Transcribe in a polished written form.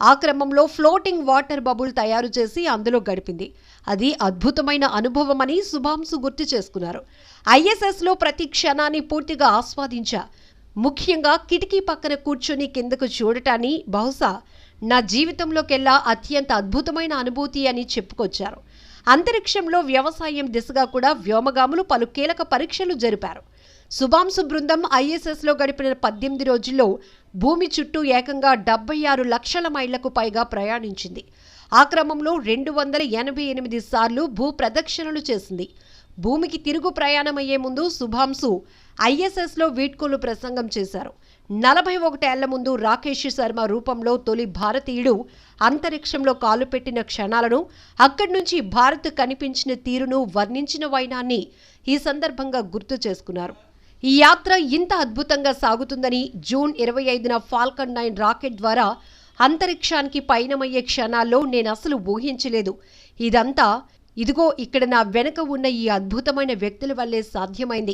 ఆ క్రమంలో floating water bubble తయారు చేసి అందులో గడిపింది. అది అద్భుతమైన అనుభవమని శుభాంశు గుర్తు చేసుకున్నారు. ఐఎస్ఎస్లో ప్రతి క్షణాన్ని పూర్తిగా ఆస్వాదించా. ముఖ్యంగా కిటికీ పక్కన కూర్చొని కిందకు చూడటాన్ని బహుశా నా జీవితంలోకెల్లా అత్యంత అద్భుతమైన అనుభూతి అని చెప్పుకొచ్చారు. అంతరిక్షంలో వ్యవసాయం దిశగా కూడా వ్యోమగాములు పలు కీలక పరీక్షలు జరిపారు. శుభాంశు బృందం ఐఎస్ఎస్లో గడిపిన 18 రోజుల్లో భూమి చుట్టూ ఏకంగా 76 లక్షల మైళ్లకు పైగా ప్రయాణించింది. ఆ క్రమంలో 288 సార్లు భూ ప్రదక్షిణలు చేసింది. భూమికి తిరుగు ప్రయాణమయ్యే ముందు శుభాంశు ఐఎస్ఎస్లో వీడ్కోలు ప్రసంగం చేశారు. 41 ఏళ్ల ముందు రాకేష్ శర్మ రూపంలో తొలి భారతీయుడు అంతరిక్షంలో కాలుపెట్టిన క్షణాలను, అక్కడి నుంచి భారత్ కనిపించిన తీరును వర్ణించిన వైనాన్ని ఈ సందర్భంగా గుర్తు చేసుకున్నారు. ఈ యాత్ర ఇంత అద్భుతంగా సాగుతుందని, జూన్ 25న ఫాల్కన్ 9 రాకెట్ ద్వారా అంతరిక్షానికి పయనమయ్యే క్షణాల్లో నేనసలు ఊహించలేదు. ఇదంతా ఇదిగో ఇక్కడ నా వెనక ఉన్న ఈ అద్భుతమైన వ్యక్తుల వల్లే సాధ్యమైంది.